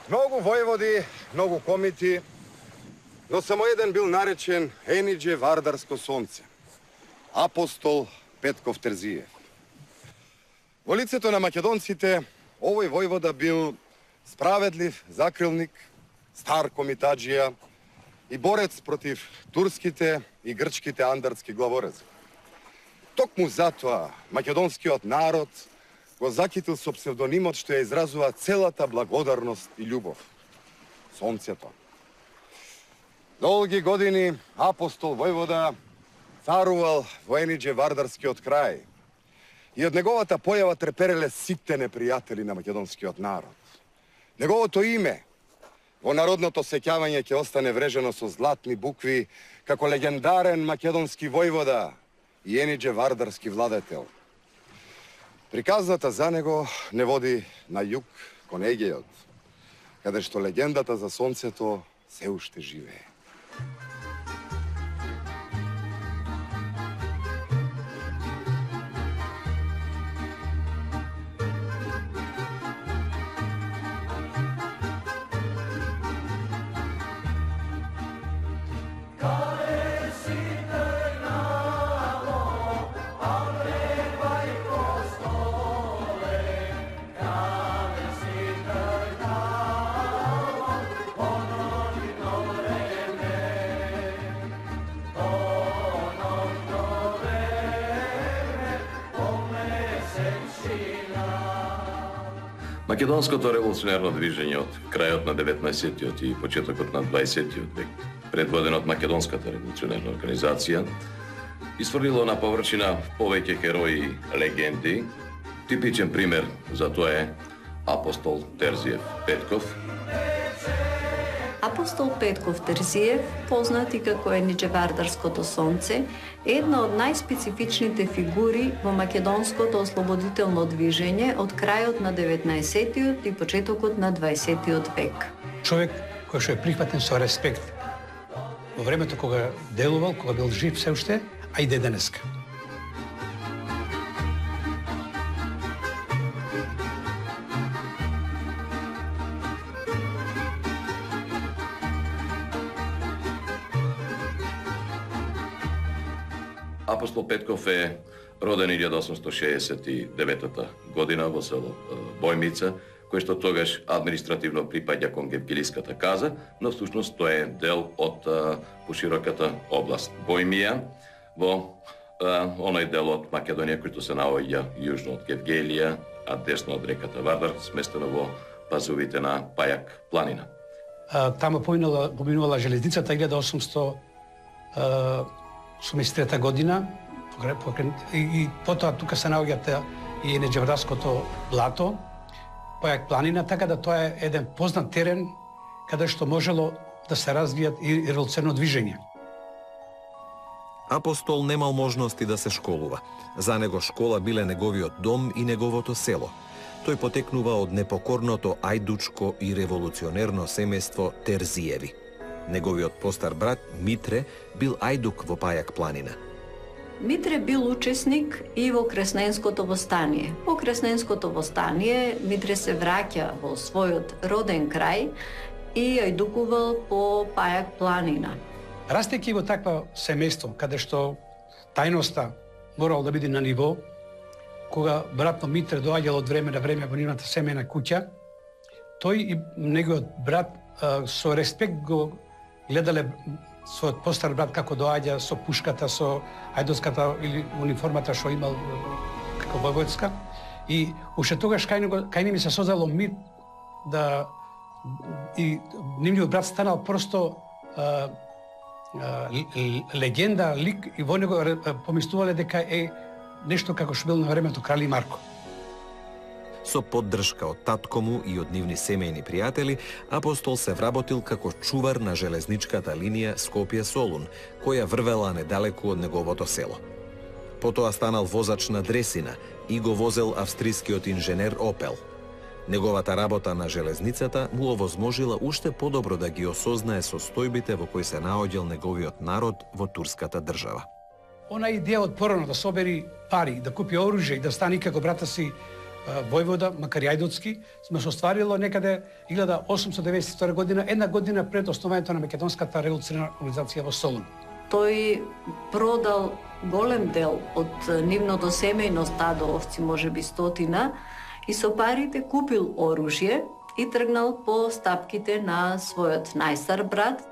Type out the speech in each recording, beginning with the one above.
Mnogo vojvodi, mnogo komiti, no samo jedan bil narečen Eniđe Vardarsko sonce, apostol Petkov Terzijev. Во лицето на македонците, овој војвода бил справедлив закрилник, стар комитаджија и борец против турските и грчките андартски главорези. Токму затоа македонскиот народ го закитил со псевдонимот што ја изразува целата благодарност и љубов. Сонцето. Долги години апостол војвода царувал во Ениđе Вардарскиот крај и од неговата појава трепереле сите непријатели на македонскиот народ. Неговото име во народното сеќавање ќе остане врежено со златни букви како легендарен македонски војвода и Ениđе Вардарски владетел. Приказната за него не води на југ кон Егејот, каде што легендата за сонцето се уште живее. Македонското револуционерно движење од крајот на 19-тиот и почетокот на 20-тиот век, предводено од Македонската револуционерна организација, изфрлило на површина повеќе херои и легенди. Типичен пример за тоа е апостол Терзиев Петков. Апостол Петков Терзиев, познат и како Ениđe Вардарското сонце, е една од најспецифичните фигури во македонското ослободително движење од крајот на 19-тиот и почетокот на 20-тиот век. Човек кој што е прихватен со респект во времето кога делувал, кога бил жив се уште, а и до денеска. Апостол Петков е роден 1869 година во село Бојмица, кој што тогаш административно припаѓа кон Гевгелиската каза, но всушност тоа е дел од пошироката област Бојмија, во оној дел од Македонија кој се наоѓа јужно од Гевгелија, а десно од реката Вардар, сместено во пазувите на Пајак планина. Таму поминувала железницата 1883 година и потоа тука се наоѓате и Ениđe Вардарското блато, Пајак планина, така да тоа е еден познат терен каде што можело да се развијат и револуционерно движење. Апостол немал можности да се школува. За него школа биле неговиот дом и неговото село. Тој потекнува од непокорното ајдучко и револуционерно семејство Терзиеви. Неговиот постар брат Митре бил ајдук во Пајак планина. Митре бил учесник и во Кресненското востание. По Кресненското востание Митре се враќа во својот роден крај и ајдукувал по Пајак планина. Растејќи во таква семејство, каде што тајноста морало да биде на ниво, кога братно Митре доаѓал од време на време во нивната семејна куќа, тој и неговиот брат со респект го гледале својот постар брат како доаѓа со пушката, со ајдоската или униформата што имал како војводска. И уште тогаш кај ними се создало мир да и нивниот брат станал просто легенда, лик, и во него помислувале дека е нешто како што бил на времето Крали Марко. Со поддршка од татко му и од нивни семејни пријатели, апостол се вработил како чувар на железничката линија Скопје-Солун, која врвела недалеку од неговото село. Потоа станал возач на дресина и го возел австрискиот инженер Опел. Неговата работа на железницата му овозможила уште подобро да ги осознае состојбите во кои се наоѓал неговиот народ во турската држава. Она идеја од порано да собери пари, да купи оружје и да стане како брата си војвода, макар и ајдутски, сме се остварило некаде 1892 година, една година пред основањето на Македонската револуционарна организација во Солун. Тој продал голем дел од нивното семејно стадо овци, можеби 100, и со парите купил оружје и тргнал по стапките на својот најстар брат.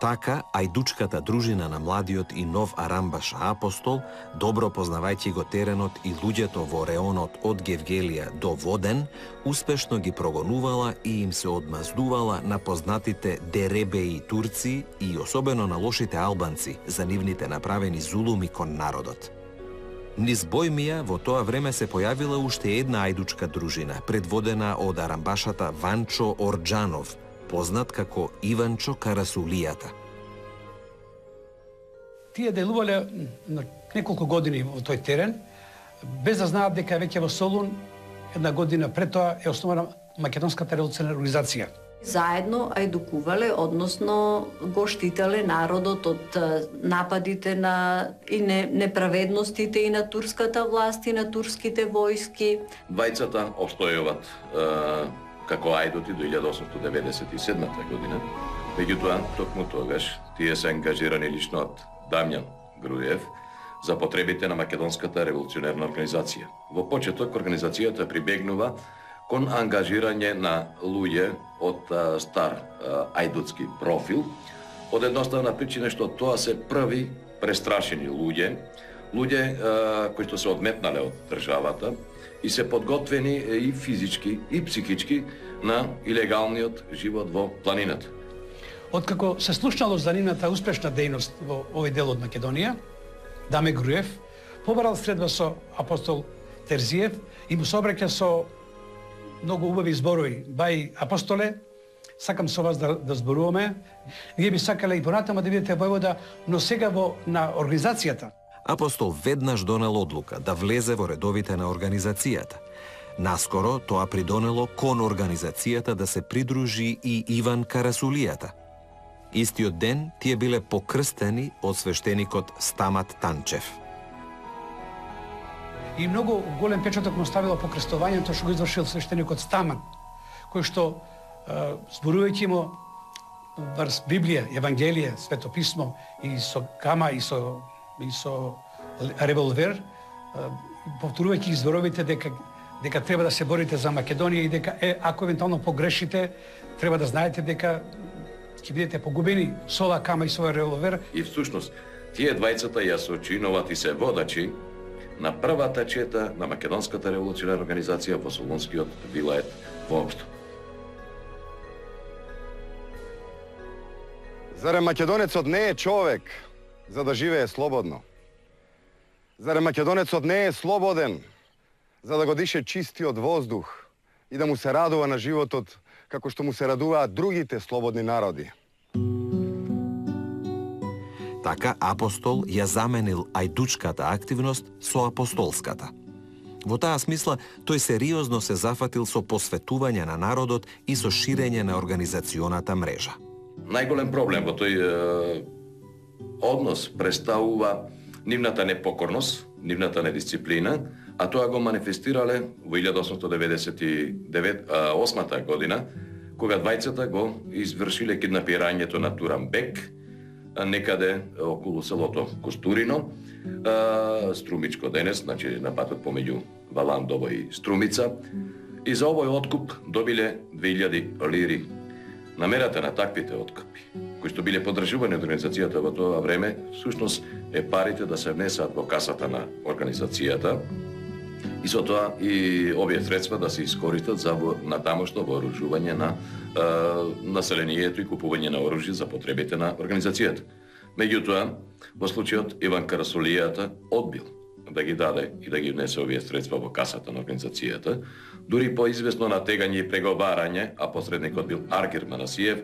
Така, ајдучката дружина на младиот и нов Арамбаш Апостол, добро познавајќи го теренот и луѓето во реонот од Гевгелија до Воден, успешно ги прогонувала и им се одмаздувала на познатите деребеи турци и особено на лошите албанци за нивните направени зулуми кон народот. Низ Бојмија во тоа време се појавила уште една ајдучка дружина, предводена од арамбашата Ванчо Орџанов, познат како Иванчо Карасулијата. Тие делувале на неколку години во тој терен, без да знаат дека веќе во Солун, една година пред тоа е основана Македонската револуционарна организација. Заедно ајдукувале, односно го штителе народот од нападите и неправедностите и на турската власт и на турските војски. Двајцата обстојуват како ајдути до 1897 година. Меѓутоа, токму тогаш, тие се ангажирани лично од Дамјан Груев за потребите на Македонската револуционерна организација. Во почеток, организацијата прибегнува кон ангажирање на луѓе од стар ајдутски профил, од едноставна причина што тоа се први престрашени луѓе кои што се одметнале од државата и се подготвени и физички и психички на илегалниот живот во планината. Откако се слушнало за нивната успешна дејност во овој дел од Македонија, Даме Груев побарал средба со апостол Терзиев и му се обраќа со многу убави зборови. Бај апостоле, сакам со вас да зборуваме. Вие би сакале и понатаму да видите војвода, но сега на организацијата. Апостол веднаш донел одлука да влезе во редовите на организацијата. Наскоро тоа придонело кон организацијата да се придружи и Иван Карасулијата. Истиот ден тие биле покрстени од свештеникот Стамат Танчев. И многу голем печаток му ставило покрстувањето што го извршил свештеникот Стамат, кој што зборувајќи му врз Библија, Евангелие, Свето писмо и со кама и со револвер, повторувајќи зборовите дека треба да се борите за Македонија и дека ако евентуално погрешите, треба да знаете дека ќе бидете погубени со оваа кама и со овој револвер. И всушност, тие двајцата ја сочинуваат и се водачи на првата чета на Македонската револуционарна организација во Солунскиот вилает воопшто. Зарем македонецот не е човек за да живее слободно? Зарем македонецот не е слободен за да го дише чистиот воздух и да му се радува на животот како што му се радуваат другите слободни народи? Така апостол ја заменил ајдучката активност со апостолската. Во таа смисла, тој сериозно се зафатил со посветување на народот и со ширење на организационата мрежа. Најголем проблем во тој однос представува нивната непокорност, нивната недисциплина, а тоа го манифестирале во 1898 година, кога двајцата го извршиле киднапирањето на Туран Бек, некаде околу селото Костурино, Струмичко денес, значи на патот помеѓу Валандово и Струмица, и за овој откуп добиле 2000 лири. Намерата на таквите откупи, кои што биле поддржувани од организацијата во тоа време, всушност е парите да се внесат во касата на организацијата и со тоа и овие средства да се искористат за натамошно вооружување на населението и купување на оружје за потребите на организацијата. Меѓутоа, во случајот Иван Карасулијата одбил да ги даде и да ги внесе овие средства во касата на организацијата, дури по известно натегање и преговарање, а посредникот бил Аргир Манасиев,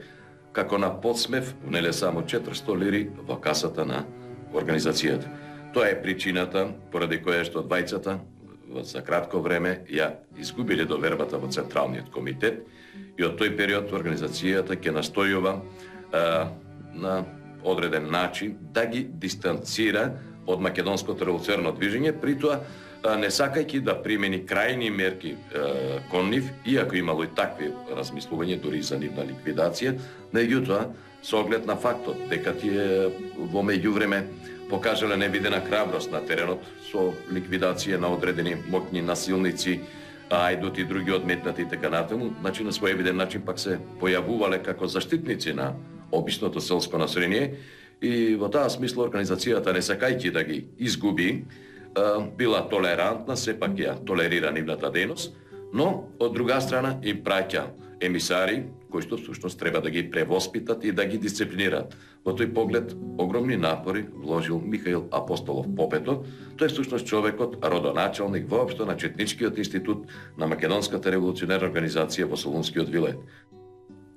како на подсмев внеле само 400 лири во касата на организацијата. Тоа е причината поради која што двајцата за кратко време ја изгубиле довербата во Централниот комитет и од тој период организацијата ќе настојува на одреден начин да ги дистанцира од македонското револуционерно движење, при тоа не сакајќи да примени крајни мерки кон нив, иако имало и такви размислувања дури за нивна ликвидација, меѓутоа, со оглед на фактот дека тие во меѓувреме покажале невидена храброст на теренот со ликвидација на одредени моќни насилници, ајдут и други одметнати и така натаму, значи на своевиден начин пак се појавувале како заштитници на обичното селско население и во таа смисла организацијата не сакајќи да ги изгуби, била толерантна, сепак ја толерира нивната дејност, но од друга страна им праќа емисари кои што всушност треба да ги превоспитат и да ги дисциплинираат. Во тој поглед огромни напори вложил Михаил Апостолов Попето. Тој е всушност човекот, родоначалник воопшто на Четничкиот институт на Македонската револуционерна организација во Солунскиот вилет.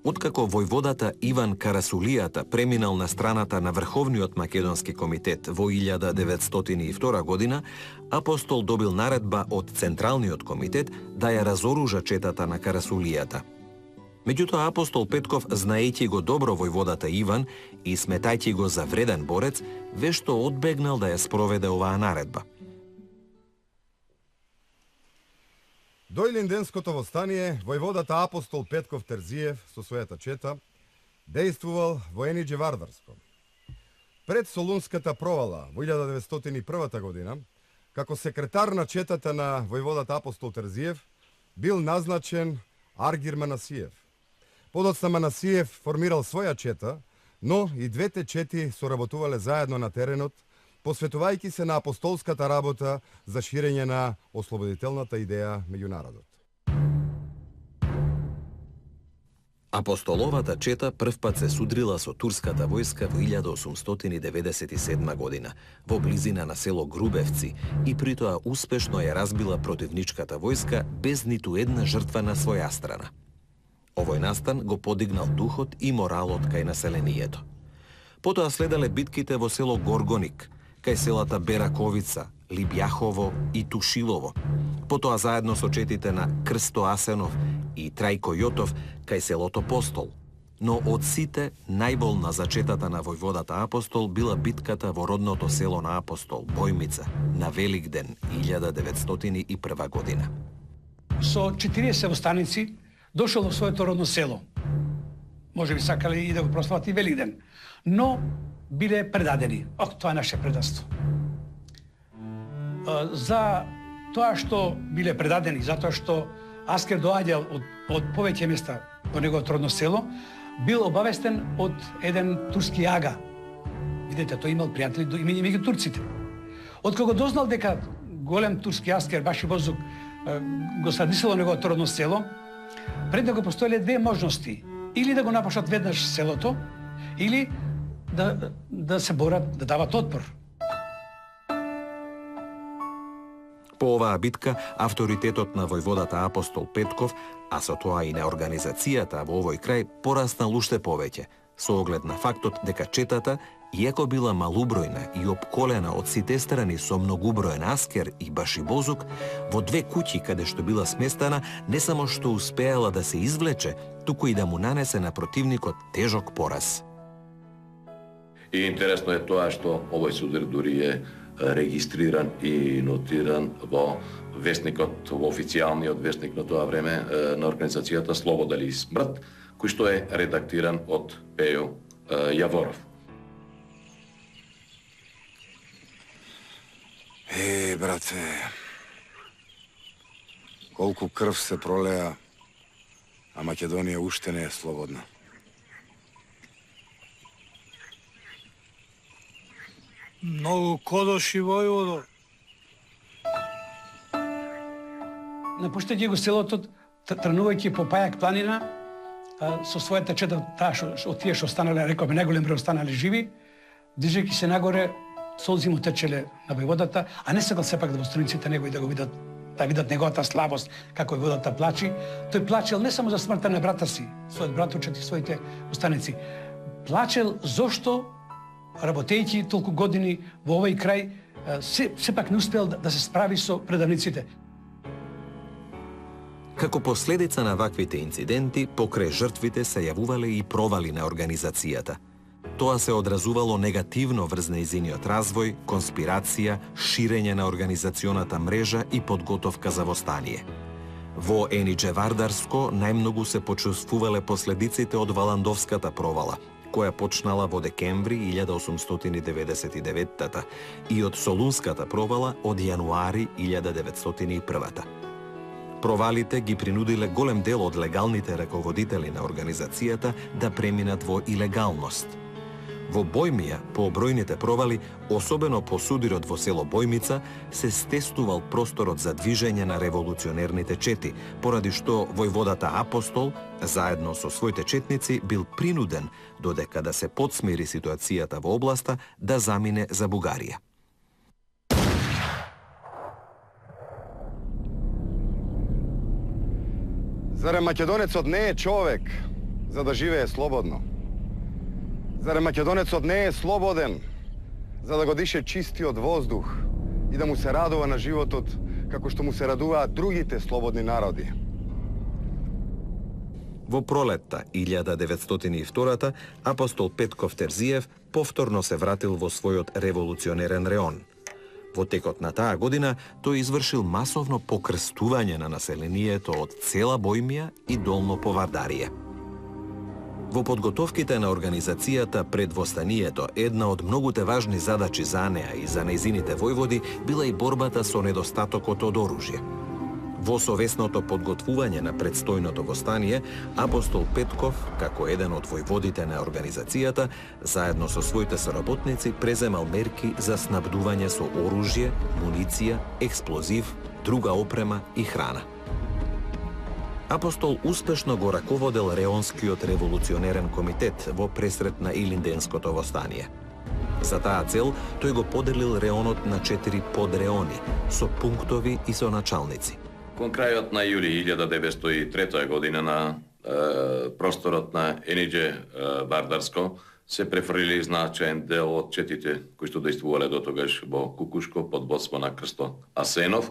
Откако војводата Иван Карасулијата преминал на страната на Врховниот македонски комитет во 1902 година, Апостол добил наредба од Централниот комитет да ја разоружа четата на Карасулијата. Меѓутоа, Апостол Петков, знаејќи го добро војводата Иван и сметајќи го за вреден борец, вешто одбегнал да ја спроведе оваа наредба. До Илинденското востание, војводата Апостол Петков Терзиев со својата чета дејствувал во Енидже Вардарско. Пред Солунската провала во 1901 година, како секретар на четата на војводата Апостол Терзиев, бил назначен Аргир Манасиев. Подоцна Манасиев формирал своја чета, но и двете чети соработувале заедно на теренот, посветувајќи се на апостолската работа за ширење на ослободителната идеја меѓу народот. Апостоловата чета првпат се судрила со турската војска во 1897 година, во близина на село Грубевци, и притоа успешно ја разбила противничката војска без ниту една жртва на своја страна. Овој настан го подигнал духот и моралот кај населението. Потоа следале битките во село Горгоник, кај селата Бераковица, Либјахово и Тушилово. Потоа заедно со четите на Крсто Асенов и Трајко Јотов кај селото Постол. Но од сите најболна за четата на војводата Апостол била битката во родното село на Апостол, Бојмица, на Великден 1901 година. Со 40 востаници дошол во своето родно село. Може би сакале и да го прослават и Великден, но биле предадени. Тоа е наше предавство. За тоа што биле предадени, затоа што Аскер доаѓал од повеќе места во неговото родно село, бил обавестен од еден турски ага. Видете, тој имал пријатели и меѓу турците. Откако дознал дека голем турски Аскер Баши Бозук го садисало неговото родно село, пред да го постоеле две можности. Или да го напушат веднаш селото, или да се борат, да дават отпор. По оваа битка, авторитетот на војводата Апостол Петков, а со тоа и на организацијата во овој крај, пораснал уште повеќе, со оглед на фактот дека четата, иако била малубројна и опколена од сите страни со многуброен Аскер и Башибозук, во две куќи каде што била сместена, не само што успеала да се извлече, туку и да му нанесе на противникот тежок пораз. И интересно е тоа што овој судар дури е регистриран и нотиран во вестникот, во официјалниот вестник на тоа време на организацијата Слобода или смрт, кој што е редактиран од Пејо Јаворов. Брате, колку крв се пролеа, а Македонија уште не е слободна. Многу кодоши, војводо. Напуштајќи го селото, тргнувајќи по Пајак планина, со својата чета, таа од тие што останале, рековме, најголем број останале живи, дижејќи се нагоре, солзи му течеле на војводата, а не сакал сепак да востаниците негови да го видат, да видат неговата слабост, како војводата плачи. Тој плачел не само за смртта на брата си, својот братовчет и своите останици. Плачел зошто, работејќи толку години во овој крај, сепак не успел да се справи со предавниците. Како последица на ваквите инциденти, покрај жртвите се јавувале и провали на организацијата. Тоа се одразувало негативно врз нејзиниот развој, конспирација, ширење на организационата мрежа и подготовка за востание. Во Енидже Вардарско најмногу се почувствувале последиците од Валандовската провала, која почнала во декември 1899 и од Солунската провала од јануари 1901. Провалите ги принудиле голем дел од легалните раководители на организацијата да преминат во илегалност. Во Бојмија, по бројните провали, особено по судирот во село Бојмица, се стестувал просторот за движење на револуционерните чети, поради што војводата Апостол, заедно со своите четници, бил принуден, додека да се подсмири ситуацијата во областа, да замине за Бугарија. Зарем македонецот не е човек за да живее слободно? Зарем македонецот не е слободен за да го дише чистиот воздух и да му се радува на животот како што му се радуваат другите слободни народи? Во пролетта 1902 Апостол Петков Терзиев повторно се вратил во својот револуционерен реон. Во текот на таа година тој извршил масовно покрстување на населението од цела Бојмија и Долно Повардарие. Во подготовките на организацијата пред востанието, една од многуте важни задачи за неа и за нејзините војводи била и борбата со недостатокот од оружје. Во совесното подготвување на предстојното востание, Апостол Петков, како еден од војводите на организацијата, заедно со своите соработници преземал мерки за снабдување со оружје, муниција, експлозив, друга опрема и храна. Апостол успешно го раководел Реонскиот револуционерен комитет во пресрет на Илинденското востание. За таа цел, тој го поделил реонот на 4 подреони, со пунктови и со началници. Кон крајот на јули 1903 година на просторот на Енидже Вардарско се префрлили значаен дел од четите кои што действувале до тогаш во Кукушко под водство на Крсто Асенов,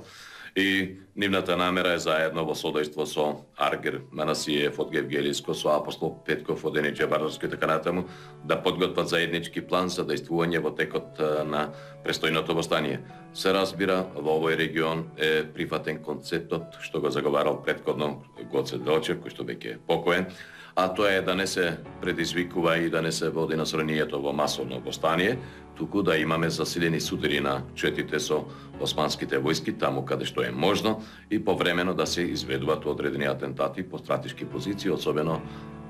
и нивната намера е заедно во содејство со Аргер Манасиев од Гевгелиско, со Апостол Петков од Енидже Вардарско и така натаму, да подготват заеднички план за действување во текот на престојното востание. Се разбира, во овој регион е прифатен концептот што го заговарал претходно Гоце Делчев, кој што веќе е покоен, а тоа е да не се предизвикува и да не се води насранието во масовно востание, туку да имаме засилени судири на четите со османските војски таму каде што е можно и повремено да се изведуваат одредени атентати по стратешки позиции, особено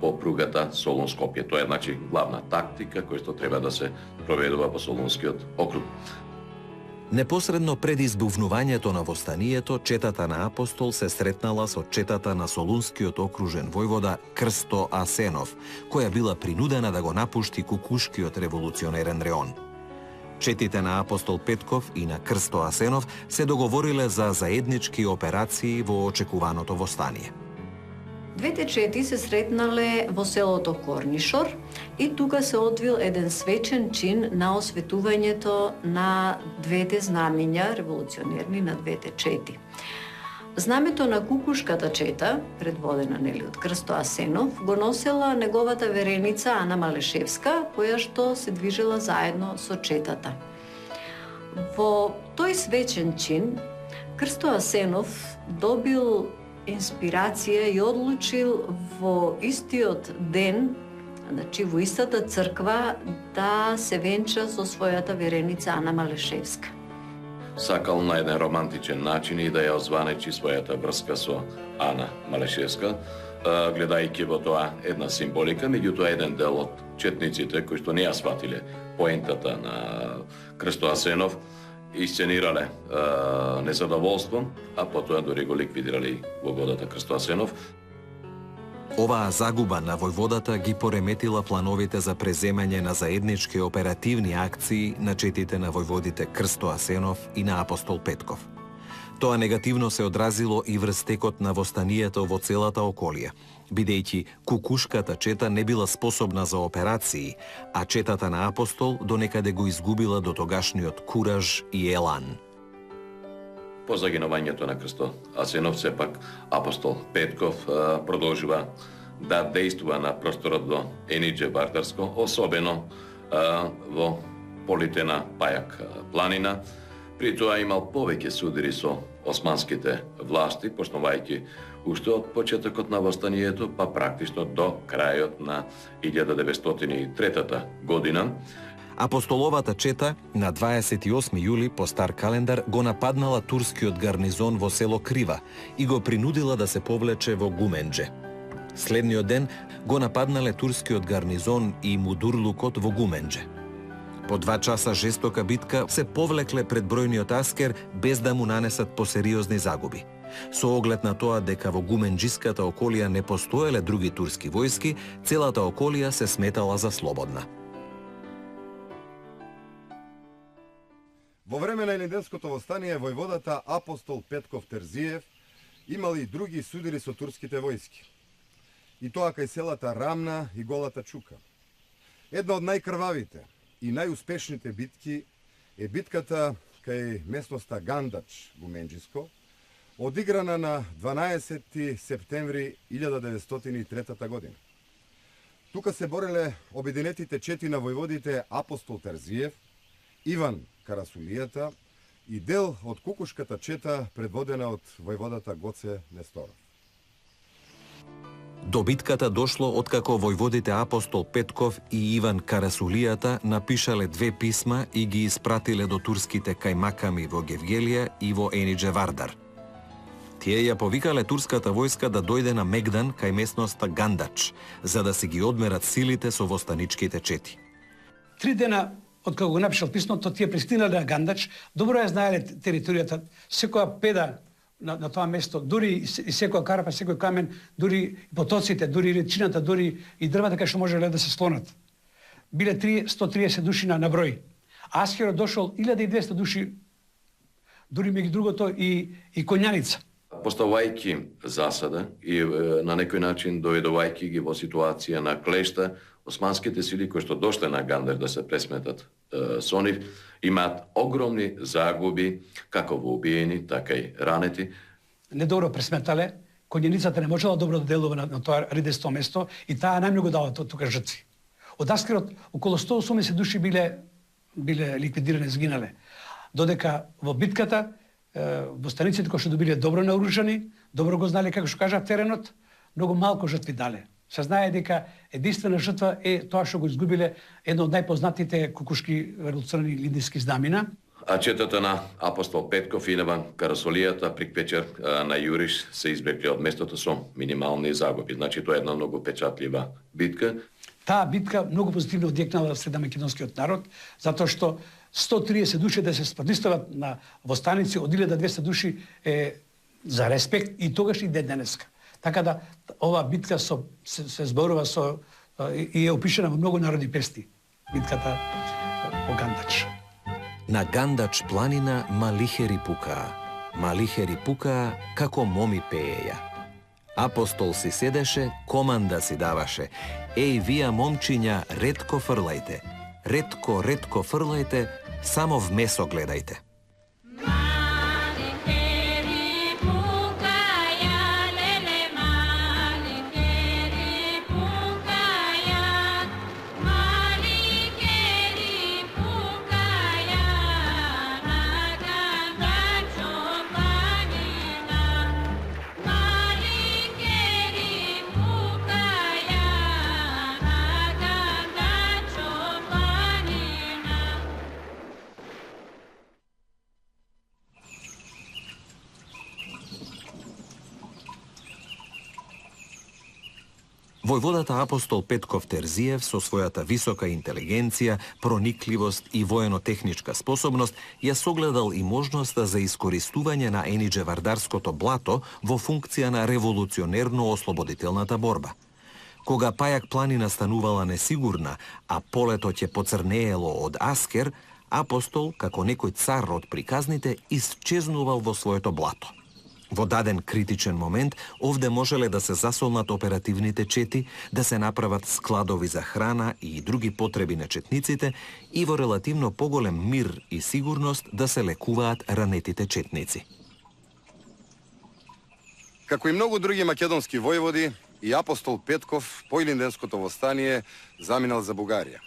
по пругата Солун-Скопје. Тоа е значи главна тактика која што треба да се проведува по Солунскиот округ. Непосредно пред избувнувањето на востанието, четата на Апостол се сретнала со четата на Солунскиот окружен војвода Крсто Асенов, која била принудена да го напушти Кукушкиот револуционерен реон. Четите на Апостол Петков и на Крсто Асенов се договориле за заеднички операции во очекуваното востание. Двете чети се сретнале во селото Корнишор и тука се одвил еден свечен чин на осветувањето на двете знамиња револуционерни на двете чети. Знамето на Кукушката чета, предводена од Крсто Асенов, го носела неговата вереница Ана Малешевска, која што се движела заедно со четата. Во тој свечен чин, Крсто Асенов добил инспирација и одлучил во истиот ден, значи во истата црква, да се венча со својата вереница Ана Малешевска. Сакал на еден романтичен начин и да ја озванечи својата врска со Ана Малешевска, гледајќи во тоа една символика, меѓутоа еден дел од четниците кои што не ја сватиле поентата на Крсто Асенов, исценирале незадоволство, а потоа дори го ликвидирали војводата Крсто Асенов. Оваа загуба на војводата ги пореметила плановите за преземање на заеднички оперативни акции на четите на војводите Крсто Асенов и на Апостол Петков. Тоа негативно се одразило и врз текот на востанието во целата околија, бидејќи Кукушката чета не била способна за операции, а четата на Апостол донекаде го изгубила до тогашниот кураж и елан. По загинувањето на Крсто Асенов, сепак Апостол Петков продолжува да действува на просторот до Енидже Вардарско, особено во полите на Пајак планина. При тоа имал повеќе судири со османските власти, почнувајќи уште од почетокот на востанието, па практично до крајот на 1903 година. Апостоловата чета на 28 јули по стар календар го нападнала турскиот гарнизон во село Крива и го принудила да се повлече во Гумендже. Следниот ден го нападнале турскиот гарнизон и мудурлукот во Гумендже. По 2 часа жестока битка се повлекле пред бројниот аскер без да му нанесат посериозни загуби. Со оглед на тоа дека во гуменџиската околија не постоеле други турски војски, целата околија се сметала за слободна. Во време на Илинденското востание војводата апостол Петков Терзиев имал и други судири со турските војски. И тоа кај селата Рамна и Голата Чука. Една од најкрвавите и најуспешните битки е битката кај местноста Гандач, Гуменџиско, одиграна на 12 септември 1903 година. Тука се бореле обединетите чети на војводите апостол Терзиев, Иван Карасулијата и дел од Кукушката чета предводена од војводата Гоце Несторов. До битката дошло откако војводите апостол Петков и Иван Карасулијата напишале 2 писма и ги испратиле до турските кајмаками во Гевгелија и во Енидже Вардар. Тие ја повикале турската војска да дојде на Мегдан кај местноста Гандач, за да си ги одмерат силите со востаничките чети. 3 дена откако го напишал писмото, тие пристигнале на Гандач, добро ја знаеле територијата, секоја педа на тоа место, дури и секоја карпа, секој камен, дури и потоците, дури речината, дури и дрвата кај што можеле да се слонат. Биле 130 души на број. Аскерот дошол 1200 души, дури меѓу другото и конјаница. Поставувајќи засада и на некој начин доведувајќи ги во ситуација на клешта, османските сили кои што дошле на Гандер да се пресметат со нив, имаат огромни загуби, како во убиени, така и ранети. Недобро пресметале, конјаницата не можела добро да делува на тоа редесто место и таа најмногу дала тука жртви. Од Аскерот околу 180 души биле ликвидирани, сгинале. Додека во битката востаниците кои што добиле добро наоружани, добро го знале како што кажа теренот, многу малку жртви дале. Се знае дека единствена жртва е тоа што го изгубиле едно од најпознатите кукушки револуционарни лидерски знамена. А четата на апостол Петков и Иван Карасулијата приквечер на Јуриш се избегли од местото со минимални загуби. Значи тоа е една многу печатлива битка. Таа битка многу позитивно одјекнала среда македонскиот народ, затоа што 130 души да се спрдистават на востаници од 1200 души е за респект и тогаш и денеска. Така да ова битка се зборува и е опишена во многу народни песни. Битката по Гандач. На Гандач планина малихери пукаа како моми пееја. Апостол си седеше, команда си даваше. Еј, вија момчиња, ретко фрлајте. Ретко фрлајте, само в месо гледајте. Војводата апостол Петков Терзиев со својата висока интелигенција, проникливост и воено-техничка способност ја согледал и можноста за искористување на Енидже Вардарското блато во функција на револуционерно-ослободителната борба. Кога Пајак планина станувала несигурна, а полето ќе поцрнеело од Аскер, апостол, како некој цар од приказните, исчезнувал во своето блато. Во даден критичен момент, овде можеле да се засолнат оперативните чети, да се направат складови за храна и други потреби на четниците и во релативно поголем мир и сигурност да се лекуваат ранетите четници. Како и многу други македонски војводи, и апостол Петков по Илинденското востание заминал за Бугарија.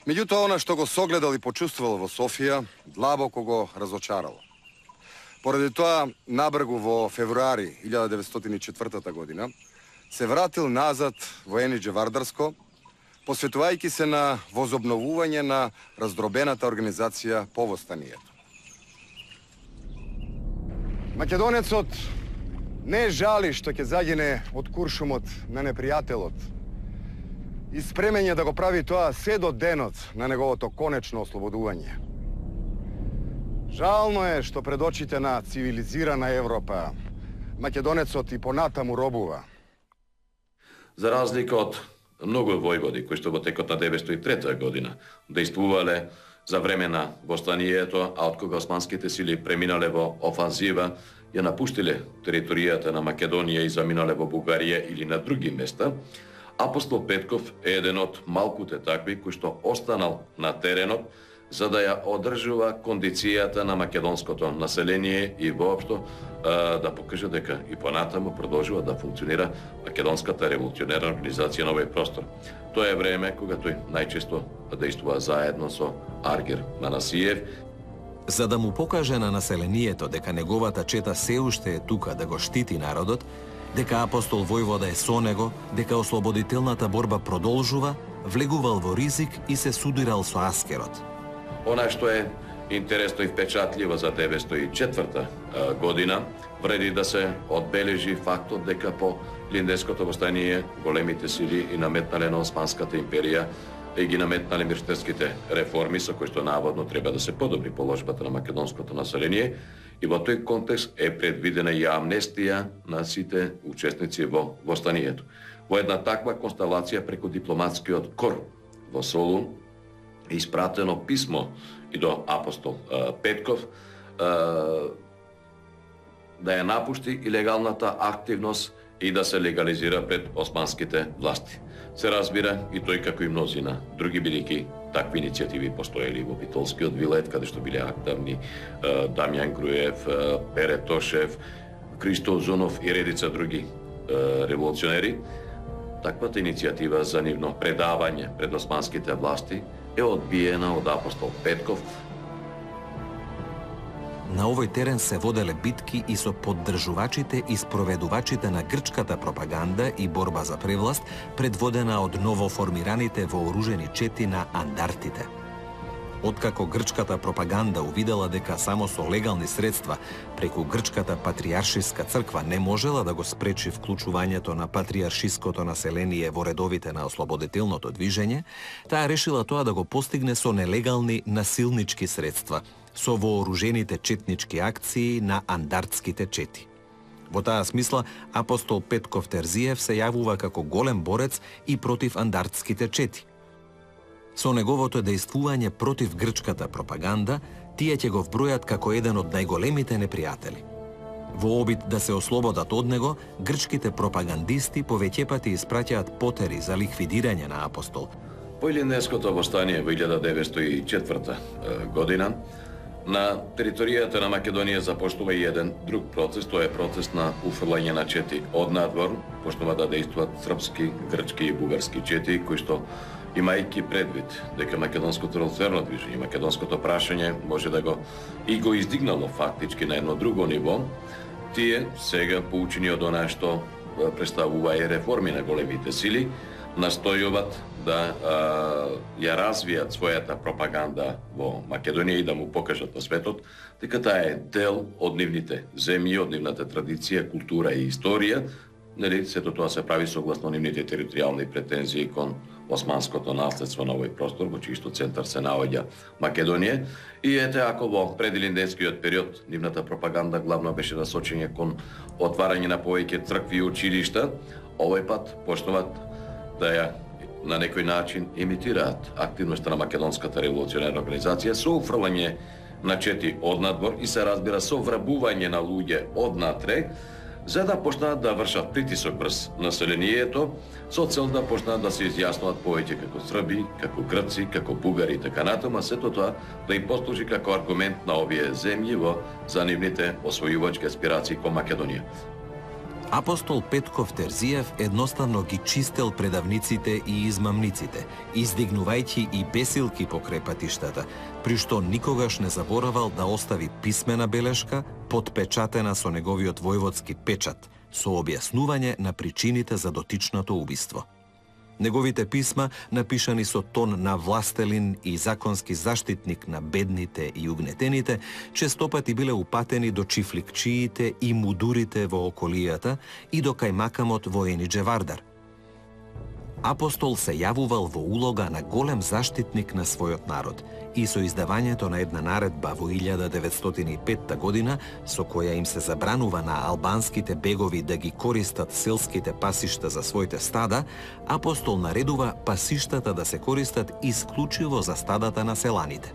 Меѓутоа, она што го согледал и почувствувал во Софија, длабоко го разочарало. Поради тоа, набргу во февруари 1904 година, се вратил назад во Енидже Вардарско, посветувајќи се на возобновување на раздробената организација по востанието. Македонецот не жали што ќе загине од куршумот на непријателот и спремен е да го прави тоа се до денот на неговото конечно ослободување. Жално е што пред очите на цивилизирана Европа македонецот и понатаму робува. За разлика од многу војводи кои што во текот на 903 година дејствувале за време на востанието, а од кога османските сили преминале во офанзива, ја напуштиле територијата на Македонија и заминале во Бугарија или на други места, апостол Петков е еден од малкуте такви кој што останал на теренот за да ја одржува кондицијата на македонското население и воопшто да покаже дека и понатаму продолжува да функционира македонската револуционерна организација на овој простор. Тоа е време кога тој најчесто дејствува заедно со Аргир Манасиев. За да му покаже на населението дека неговата чета се уште е тука да го штити народот, дека апостол војвода е со него, дека ослободителната борба продолжува, влегувал во ризик и се судирал со Аскерот. Она што е интересно и впечатливо за 904 година, вреди да се одбележи фактот дека по Илинденското востание големите сили и наметнале на Османската империја и ги наметнале мирштерските реформи со кои што наводно треба да се подобри положбата на македонското население, и во тој контекст е предвидена и амнестија на сите учесници во востанието. Во една таква констелација преку дипломатскиот кор во Солун е испратено писмо и до апостол Петков да ја напушти илегалната активност и да се легализира пред османските власти. Се разбира и тој како и мнозина други, бидејќи такви иницијативи постоели во Битолскиот вилет, каде што биле активни Дамјан Груев, Пере Тошев, Христо Озунов и редица други револуционери. Таквата иницијатива за нивно предавање пред османските власти е одбиена од апостол Петков. На овој терен се воделе битки и со поддржувачите и спроведувачите на грчката пропаганда и борба за превласт, предводена од новоформираните вооружени чети на андартите. Откако грчката пропаганда увидела дека само со легални средства преку грчката патриаршиска црква не можела да го спречи вклучувањето на патриаршиското население во редовите на ослободителното движење, таа решила тоа да го постигне со нелегални насилнички средства, со вооружените четнички акции на андартските чети. Во таа смисла, апостол Петков Терзиев се јавува како голем борец и против андартските чети. Со неговото дејствување против грчката пропаганда, тие ќе го вбројат како еден од најголемите непријатели. Во обид да се ослободат од него, грчките пропагандисти повеќе пати испраќаат потери за ликвидирање на апостол. По Илинденското востание во 1904 година, на територијата на Македонија започнува и еден друг процес, тоа е процес на уфрлање на чети од надвор, почнува да дејствуваат српски, грчки и бугарски чети, кои што имајќи предвид дека македонското револуционерно движење, македонското прашање може да го издигнало фактички на едно друго ниво, тие сега поучени од она што представува и реформи на големите сили, настојуват да ја развијат својата пропаганда во Македонија и да му покажат на светот дека таа е дел од нивните земји, од нивната традиција, култура и историја. Нели, сето тоа се прави согласно нивните територијални претензии кон османското наследство на овој простор, во чиј центар се наоѓа Македонија. И ете, ако во предилинденскиот период нивната пропаганда главно беше насочена кон отварање на повеќе цркви и училишта, овој пат почнуваат да ја на некој начин имитираат активноста на македонската револуционерна организација со уфрлање на чети од надвор и се разбира со врабување на луѓе однатре, за да почнат да вршат притисок врз населението, со цел да почнат да се изјаснуваат повеќе како срби, како грци, како бугари и така натаму, а сето тоа да им послужи како аргумент на овие земји за нивните освојувачки аспирации кон Македонија. Апостол Петков Терзиев едноставно ги чистел предавниците и измамниците, издигнувајќи и бесилки покрај патиштата, при што никогаш не заборавал да остави писмена белешка, подпечатена со неговиот војводски печат, со објаснување на причините за дотичното убиство. Неговите писма, напишани со тон на властелин и законски заштитник на бедните и угнетените, честопати биле упатени до чифликчиите и мудурите во околијата и до кајмакамот во Енидже Вардар. Апостол се јавувал во улога на голем заштитник на својот народ и со издавањето на една наредба во 1905 година, со која им се забранува на албанските бегови да ги користат селските пасишта за своите стада, апостол наредува пасиштата да се користат исклучиво за стадата на селаните.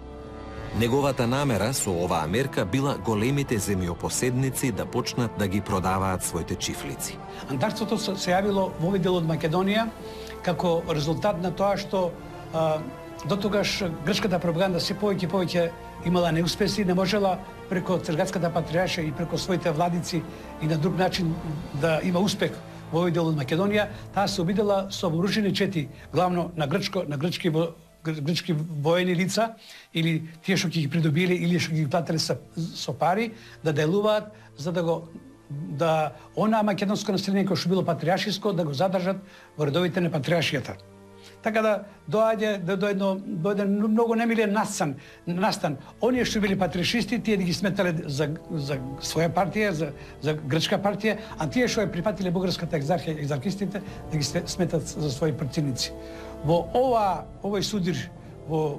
Неговата намера со оваа мерка била големите земјопоседници да почнат да ги продаваат своите чифлици. Андарството се јавило во овој дел од Македонија како резултат на тоа што дотогаш грчката пропаганда се повеќе и повеќе имала неуспеси, не можела преко Цргатската патријаршија и преко своите владици и на друг начин да има успех во овој дел од Македонија. Таа се обидела со вооружени чети, главно на грчки воени лица или тие што ќе ги придобили или што ги плателе со пари да делуваат за да она македонско население кој што било патријаршиско да го задржат во редовите на патријаршијата. Така да дојде многу немилен настан. Оние што били патријаршисти, тие да ги сметале за своја партија, за грчка партија, а тие што ја прифатиле бугарската екзархија, екзархистите, да ги сметат за своји противници. Во овој судир, во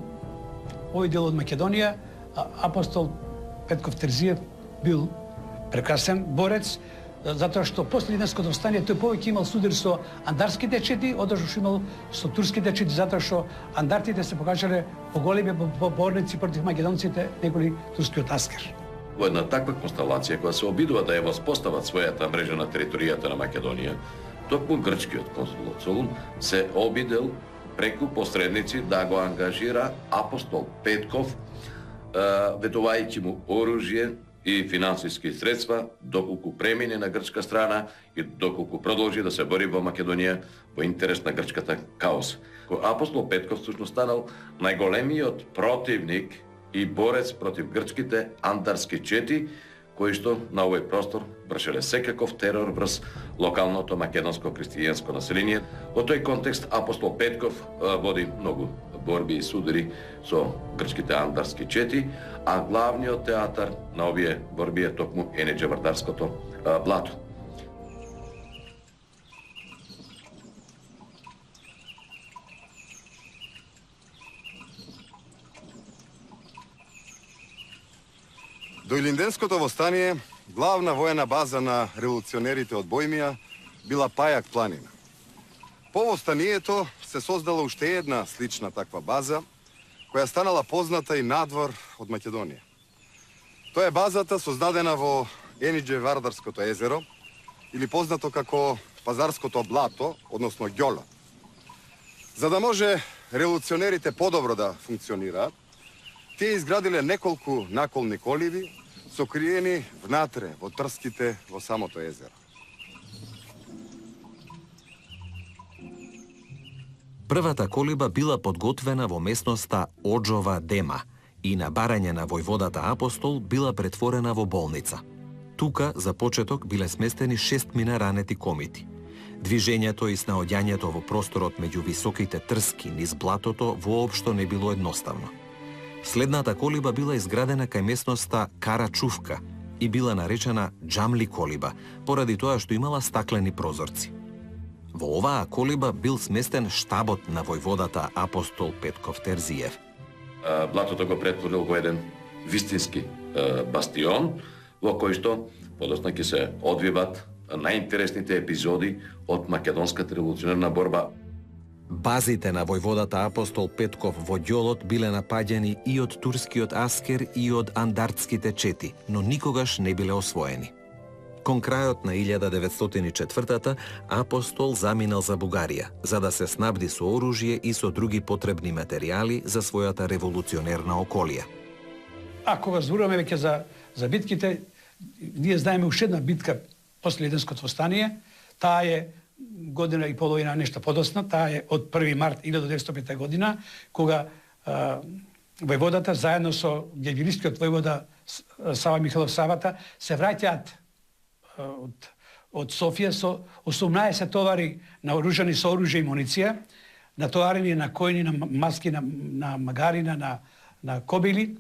овој дел од Македонија, апостол Петков Терзиев бил прекрасен борец, затоа што после Лиденското встание тој повеќе имал судир со андарските чети, одошто што имал со турските чети, затоа што андартите се покажале поголеми борници против македонците, некои турскиот аскер. Во една таква констелација која се обидува да ја воспостават својата мрежа на територијата на Македонија, токму грчкиот консул од Солун се обидел преку посредници да го ангажира апостол Петков, ветувајќи му оружје и финансиски средства, доколку премине на грчка страна и доколку продолжи да се бори во Македонија во интерес на грчката кауза. Апостол Петков всушност станал најголемиот противник и борец против грчките андарски чети, кои што на овој простор вршеле секаков терор врз локалното македонско христијанско население. Во тој контекст апостол Петков води многу борби и судари со грчките андарски чети, а главниот театар на овие борби е токму Енидже Вардарското блато. До Илинденското востание, главна воена база на револуционерите од Бојмија била Пајак планина. По востанието се создала уште една слична таква база, која станала позната и надвор од Македонија. Тоа е базата создадена во Енидже Вардарското езеро, или познато како Пазарското блато, односно ѓоло. За да може револуционерите подобро да функционираат, тие изградиле неколку наколни коливи, сокриени внатре, во трските, во самото езеро. Првата колиба била подготвена во местноста Оджова Дема и на барање на војводата Апостол била претворена во болница. Тука, за почеток, биле сместени 6 ранети комити. Движењето и снаоѓањето во просторот меѓу високите трски низ блатото воопшто не било едноставно. Следната колиба била изградена кај местноста Карачувка и била наречена Џамли колиба, поради тоа што имала стаклени прозорци. Во оваа колиба бил сместен штабот на војводата Апостол Петков Терзиев. Блатото го претворил во еден вистински бастион, во кој што подоцна ќе се одвиват најинтересните епизоди од македонската револуционерна борба. Базите на војводата Апостол Петков во ѓолот биле напаѓани и од турскиот аскер и од андартските чети, но никогаш не биле освоени. Кон крајот на 1904-та, Апостол заминал за Бугарија, за да се снабди со оружје и со други потребни материјали за својата револуционерна околија. А кога зборуваме веќе за битките, ние знаеме уште една битка после Лиденското востание. Таа е година и половина нешто подоцна, таа е од 1. март 1905 година, кога војводата заедно со гевилискиот војвода Сава Михайлов Савата се враќаат од Софија со 18 товари на оружани со оружје и муниција, натоварени на којни, на маски, на магарина, на кобили,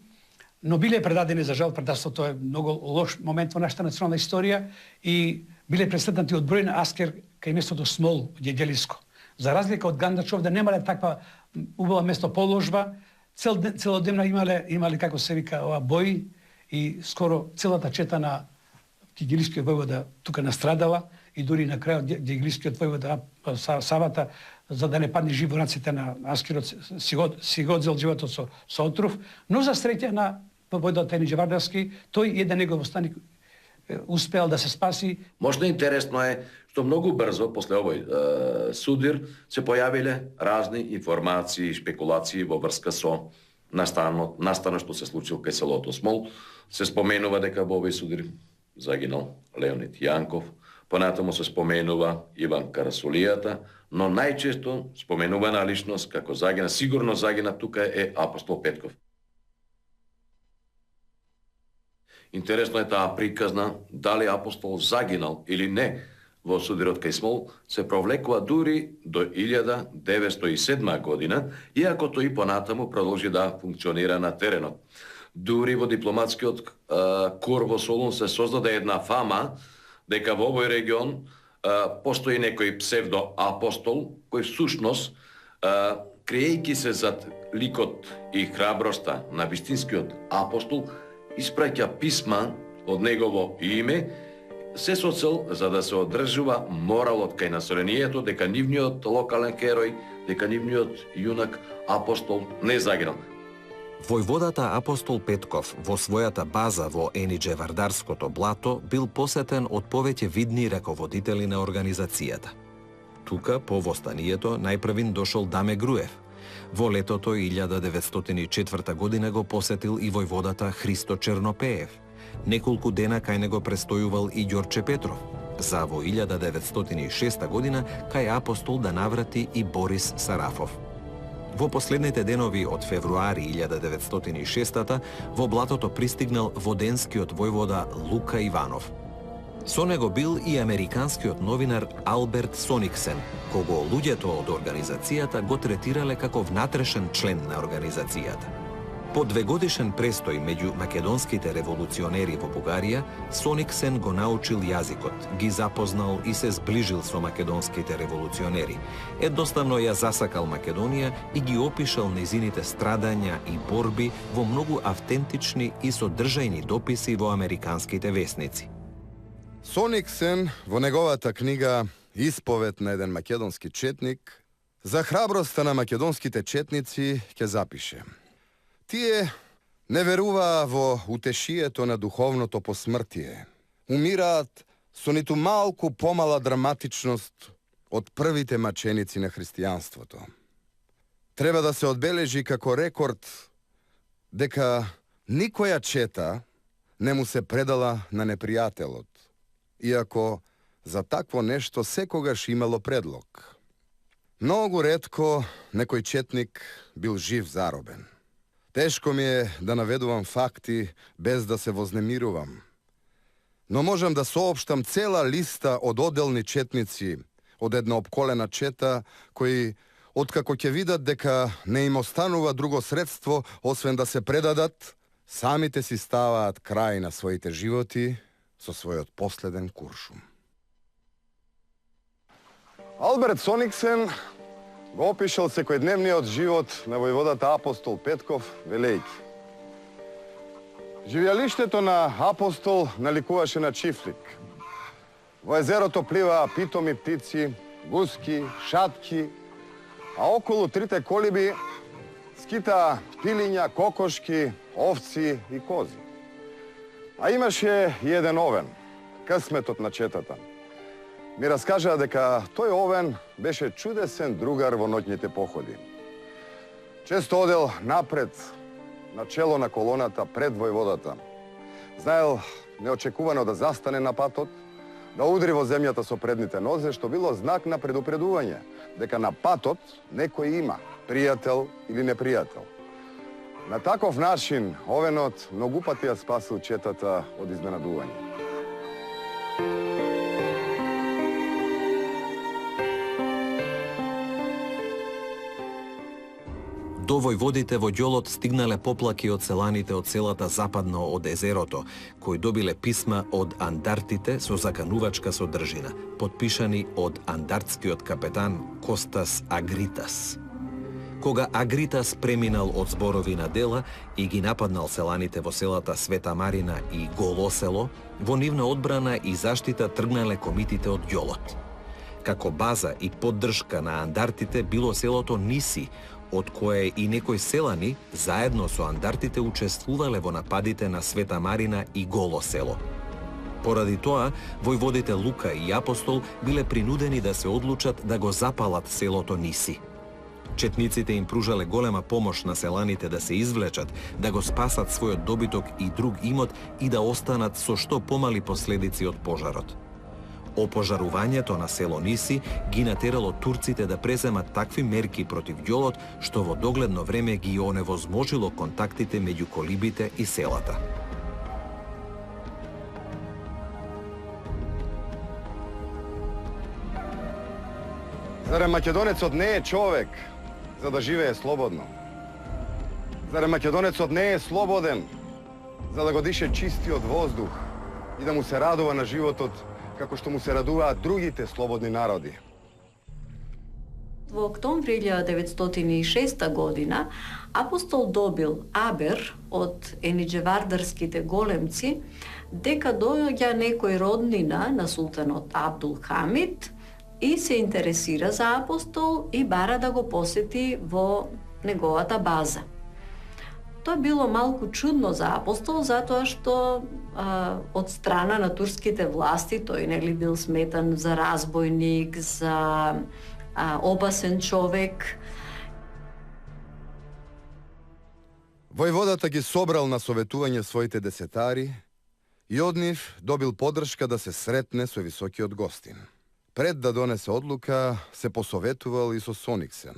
но биле предадени за жал предавство. Тоа е многу лош момент во нашата национална историја и биле преследнати од бројен аскер кај местото Смол, Ѓеѓелиско. За разлика од Гандачов, да немале таква убава местоположба, целодневно имале како се вика бои и скоро целата чета на Ѓеѓелискиот војвода тука настрадала и дури на крајот Ѓеѓелискиот војвода Савата, за да не падне жив во раците на аскерот, си го одзел животот со отров, но за среќа на војводата Ениџе Вардарски, тој еден негов останик успеал да се спаси. Можда интересно е што многу брзо после овој судир се појавиле разни информации и шпекулации во врска со настанот што се случил кај селото Смол. Се споменува дека во овој судир загинал Леонид Јанков, понатаму се споменува Иван Карасулијата, но најчесто споменувана личност како сигурно загина тука е апостол Петков. Интересно е таа приказна, дали апостол загинал или не во судирот кај Смол, се провлекува дури до 1907 година, иако тој понатаму продолжи да функционира на теренот. Дури во дипломатскиот кор во Солун се создаде една фама дека во овој регион постои некој псевдоапостол, кој всушност, криејќи се зад ликот и храброста на вистинскиот апостол, испраќа писма од негово име, се со цел за да се одржува моралот кај населението дека нивниот локален херој, дека нивниот јунак апостол не загинал. Војводата апостол Петков во својата база во Ениџе Вардарското блато бил посетен од повеќе видни раководители на организацијата. Тука, по востанието, најпрвин дошол Даме Груев. Во летото 1904 година го посетил и војводата Христо Чернопеев. Неколку дена кај него престојувал и Ѓорче Петров. За во 1906 година кај апостол да наврати и Борис Сарафов. Во последните денови од февруари 1906 во блатото пристигнал воденскиот војвода Лука Иванов. Со него бил и американскиот новинар Алберт Сониксен, кого луѓето од организацијата го третирале како внатрешен член на организацијата. По двегодишен престој меѓу македонските револуционери во Бугарија, Сониксен го научил јазикот, ги запознал и се зближил со македонските револуционери. Едноставно ја засакал Македонија и ги опишал незините страдања и борби во многу автентични и содржајни дописи во американските весници. Сониксен во неговата книга Исповед на еден македонски четник за храброста на македонските четници ќе запише: тие не веруваа во утешието на духовното посмртие. Умираат со ниту малку помала драматичност од првите маченици на христијанството. Треба да се одбележи како рекорд дека никоја чета не му се предала на непријателот, иако за такво нешто секогаш имало предлог. Многу ретко некој четник бил жив заробен. Тешко ми е да наведувам факти без да се вознемирувам. Но можам да соопштам цела листа од оделни четници од една обколена чета, кои, откако ќе видат дека не им останува друго средство, освен да се предадат, самите си ставаат крај на своите животи со својот последен куршум. Алберт Сониксен го опишал секојдневниот живот на војводата апостол Петков, велејќи: живеалиштето на апостол наликуваше на чифлик. Во езерото пливаа питоми птици, гуски, шатки, а околу трите колиби скитаа пилиња, кокошки, овци и кози. А имаше и еден овен, късметот на четата. Ми раскажаа дека тој овен беше чудесен другар во ноќните походи. Често одел напред, на чело на колоната, пред војводата. Знаел неочекувано да застане на патот, да удри во земјата со предните нозе, што било знак на предупредување, дека на патот некој има, пријател или непријател. На таков начин, овенот многу пати ја спасил четата од изненадување. До војводите во ѓолот стигнале поплаки од селаните од селата западно од езерото, кои добиле писма од андартите со заканувачка содржина, подпишани од андартскиот капетан Костас Агритас. Кога Агритас преминал од зборови на дела и ги нападнал селаните во селата Света Марина и Голо село, во нивна одбрана и заштита тргнале комитите од ѓолот. Како база и поддршка на андартите било селото Ниси, од кое и некои селани заедно со андартите учествувале во нападите на Света Марина и Голо село. Поради тоа, војводите Лука и Апостол биле принудени да се одлучат да го запалат селото Ниси. Четниците им пружале голема помош на селаните да се извлечат, да го спасат својот добиток и друг имот и да останат со што помали последици од пожарот. Опожарувањето на село Ниси ги натерало турците да преземат такви мерки против ѓолот, што во догледно време ги оневозможило контактите меѓу колибите и селата. Зарем македонецот не е човек за да живее слободно? Зарем македонецот не е слободен за да го дише чистиот воздух и да му се радува на животот како што му се радуваат другите слободни народи? Во октомври 1906 година Апостол добил абер од енидже-вардарските големци дека доаѓа некој роднина на султанот Абдул Хамид и се интересира за Апостол и бара да го посети во неговата база. Тоа било малку чудно за Апостол, затоа што од страна на турските власти тој нели бил сметан за разбойник, за опасен човек. Војводата ги собрал на советување своите десетари и од нив добил поддршка да се сретне со високиот гостин. Пред да донесе одлука, се посоветувал и со Сониксен.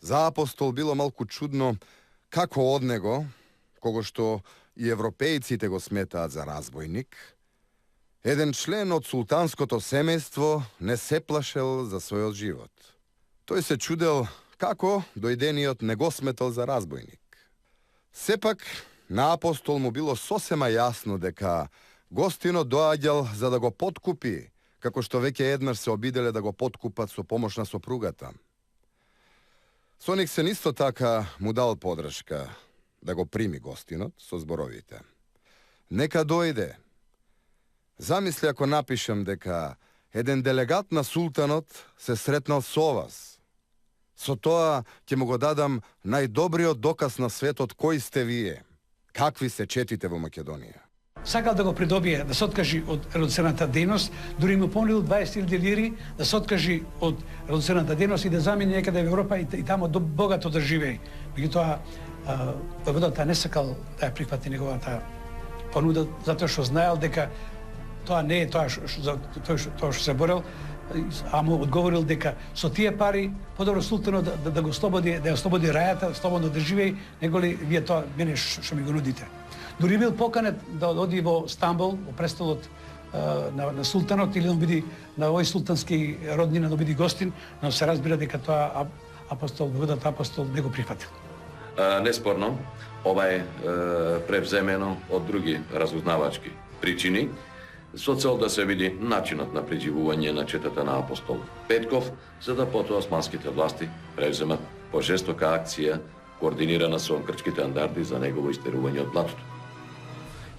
За Апостол било малку чудно како од него, кого што и европејците го сметаат за разбойник, еден член од султанското семејство не се плашел за својот живот. Тој се чудел како дојдениот не го сметал за разбойник. Сепак, на Апостол му било сосема јасно дека гостинот доаѓал за да го подкупи, како што веќе еднаш се обиделе да го подкупат со помош на сопругата. Сониксен исто така му дал подршка да го прими гостинот со зборовите: нека дојде. Замисли ако напишам дека еден делегат на султанот се сретнал со вас. Со тоа ќе му го дадам најдобриот доказ на светот кои сте вие, какви се четите во Македонија. Сакал да го придобие, да се откажи од редуцираната дејност, дури му понудил 20.000 лири да се откажи од редуцираната дејност и да замени некаде во Европа и тамо богато да живее. Меѓутоа, војводата не сакал да ја прифати неговата понуда, затоа што знаел дека тоа не е тоа што се борел, а му одговорил дека со тие пари подобро султанот да го слободи, да ја слободи рајата, слободно да живее, него ли вие тоа мене што ми го нудите. Дури бил поканет да оди во Стамбул, во престолот на султанот, или да биде на овој султански роднина, да биде гостин, но се разбира дека тоа војводата Апостол не го прифатил. Неспорно, ова е превземено од други разузнавачки причини, со цел да се види начинот на преживување на четата на Апостол Петков, за да потоа османските власти превземат пожестока акција координирана со грчките андарди за негово истерување од блатото.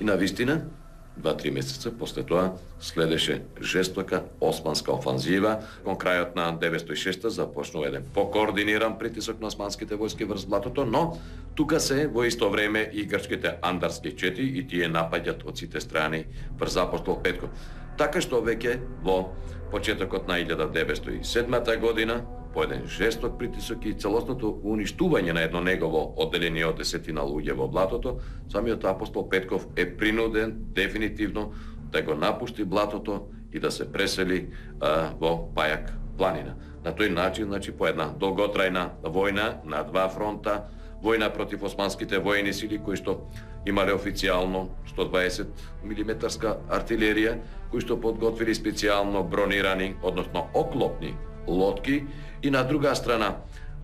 И навистина, 2-3 месеца после тоа следеше жестока османска офанзива. Кон крајот на 906 започнува еден покоординиран притисок на османските војски врз блатото, но тука се во исто време и грчките андарски чети и тие напаѓат од сите страни врз Апостол Петков. Така што веќе во почетокот на 1907 година по еден жесток притисок и целосното уништување на едно негово одделение од 10 луѓе во блатото, самиот Апостол Петков е принуден дефинитивно да го напушти блатото и да се пресели во Пајак планина. На тој начин, значи, по една долготрајна војна на два фронта, војна против османските војни сили кои што имале официјално 120 милиметарска артилерија, кои што подготвили специјално бронирани, односно оклопни лодки, и на друга страна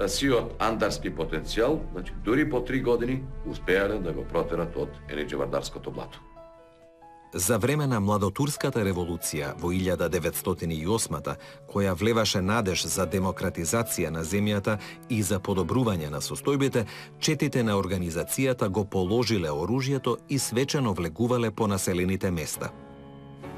сиот андарски потенцијал, значи дури по 3 години успеале да го протерат од Енидже-Вардарското блато. За време на Младотурската револуција во 1908-та, која влеваше надеж за демократизација на земјата и за подобрување на состојбите, четите на организацијата го положиле оружјето и свечено влегувале по населените места.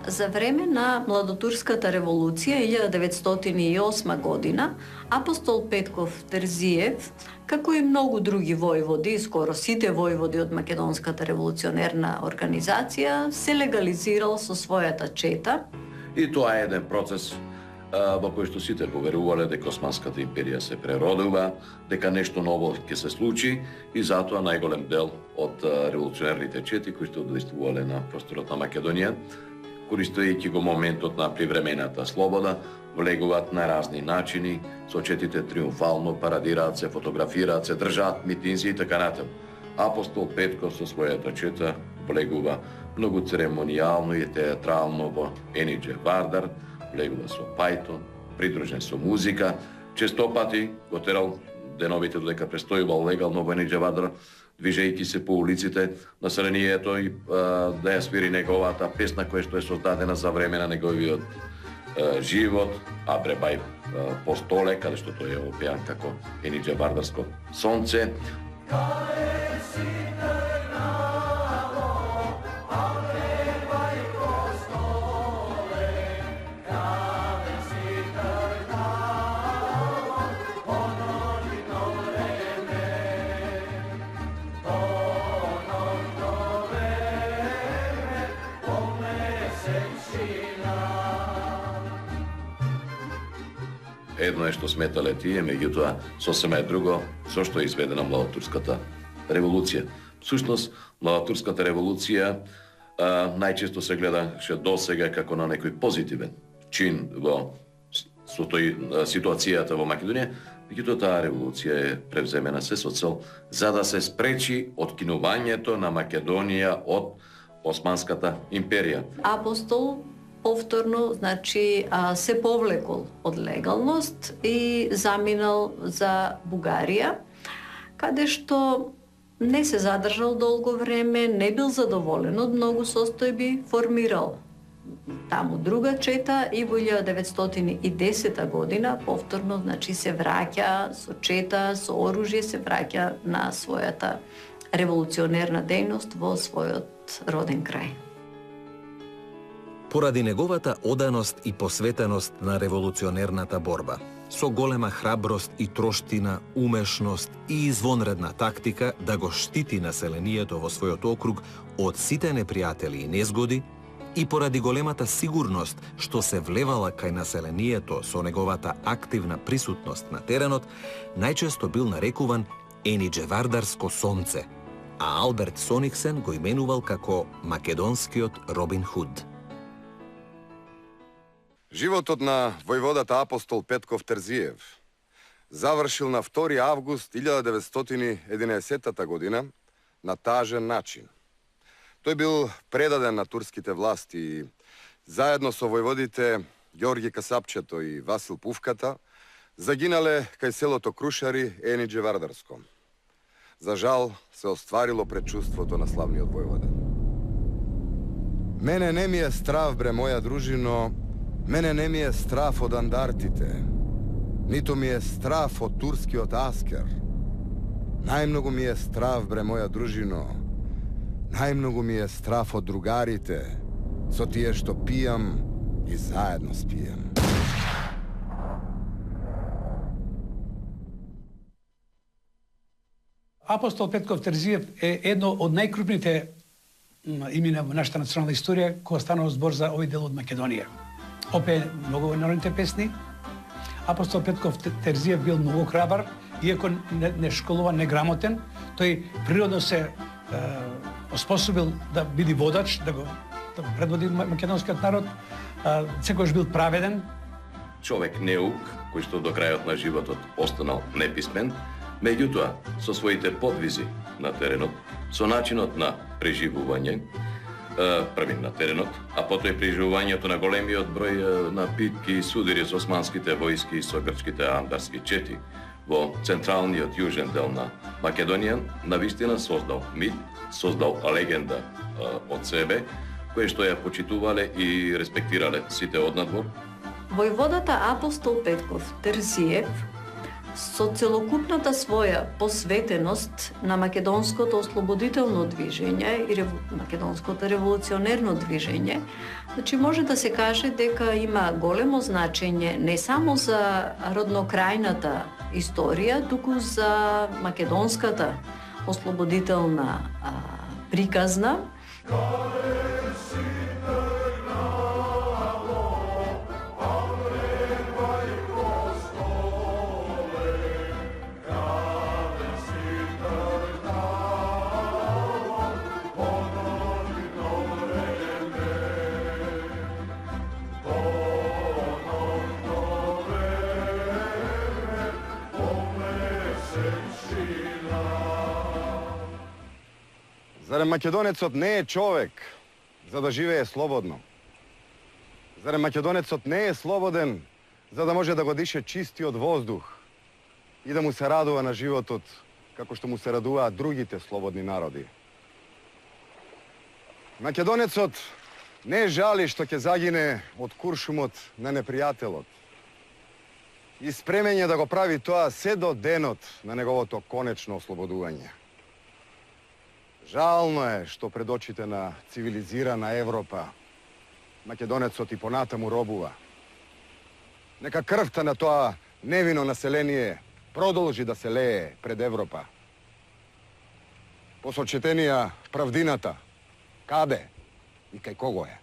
За време на Младотурската револуција 1908 година, апостол Петков Терзиев, како и многу други војводи, скоро сите војводи од Македонската револуционерна организација, се легализирал со својата чета. И тоа е еден процес во кој што сите поверувале дека Османската империја се преродува, дека нешто ново ќе се случи, и затоа најголем дел од револуционерните чети кои што действувале на просторот на Македонија, користејќи го моментот на привремената слобода, влегуваат на разни начини, со четите триумфално парадираат се, фотографираат се, држаат митинзи и така натаму. Апостол Петков со својата чета влегува многу церемонијално и театрално во Енидже-Вардар, влегува со пајтон, придружен со музика, честопати го терал деновите додека престојувал легално во Енидже-Вардар, движејќи се по улиците, населението и да ја свири неговата песна која што е создадена за време на неговиот живот, Абребај по столе, каде што тој е опеан како Енидже-Вардарско сонце. Едно е што сметале тие, меѓутоа сосема е друго со што е изведена Младотурската револуција. Всушност, Младотурската револуција најчесто се гледаше досега како на некој позитивен чин во ситуацијата во Македонија, меѓутоа таа револуција е превземена се со цел за да се спречи откинувањето на Македонија од Османската империја. Апостол повторно, значи, се повлекол од легалност и заминал за Бугарија, каде што не се задржал долго време, не бил задоволен од многу состојби, формирал таму друга чета и во 1910 година повторно, значи, се враќа со чета, со оружје, се враќа на својата револуционерна дејност во својот роден крај. Поради неговата оданост и посветеност на револуционерната борба, со голема храброст и троштина, умешност и извонредна тактика да го штити населението во својот округ од сите непријатели и незгоди, и поради големата сигурност што се влевала кај населението со неговата активна присутност на теренот, најчесто бил нарекуван Енидже-Вардарско сонце, а Алберт Сониксен го именувал како македонскиот Робин Худ. Животот на војводата апостол Петков Терзиев завршил на 2 август 1911 година на тажен начин. Тој бил предаден на турските власти и заедно со војводите Ѓорги Касапчето и Васил Пувката загинале кај селото Крушари, Енидже-Вардарско. За жал се остварило предчувството на славниот војвода. Мене не ми е страв, бре моја дружино, мене не ми е страв од андартите, ниту ми е страв од турскиот аскер. Најмногу ми е страв, бре моја дружино, најмногу ми е страв од другарите, со тие што пијам и заедно спијам. Апостол Петков Терзиев е едно од најкрупните имена во нашата национална историја кога станува збор за овој дел од Македонија. Опе многу во народните песни. Апостол Петков Терзиев бил многу храбар, иако не школуван, неграмотен, тој природно се оспособил да биде водач, да го предводи македонскиот народ, секогаш бил праведен. Човек неук, кој што до крајот на животот останал неписмен, меѓутоа, со своите подвизи на теренот, со начинот на преживување, првин на теренот, а потоа и преживувањето на големиот број на битки и судири со османските војски и со грчките андарски чети во централниот јужен дел на Македонија, навистина создал мит, создал легенда од себе, кој што ја почитувале и респектирале сите однадвор. Војводата Апостол Петков Терзиев со целокупната своја посветеност на македонското ослободително движење и македонското револуционерно движење, значи може да се каже дека има големо значење не само за роднокрајната историја, туку за македонската ослободителна приказна. Зарем македонецот не е човек за да живее слободно? Зарем македонецот не е слободен за да може да го дише чистиот воздух и да му се радува на животот како што му се радуваат другите слободни народи? Македонецот не жали што ќе загине од куршумот на непријателот и спремен е да го прави тоа се до денот на неговото конечно ослободување. Жално е што пред очите на цивилизирана Европа македонецот и понатаму робува. Нека крвта на тоа невино население продолжи да се лее пред Европа. Посочетенија правдината, каде и кај кого е?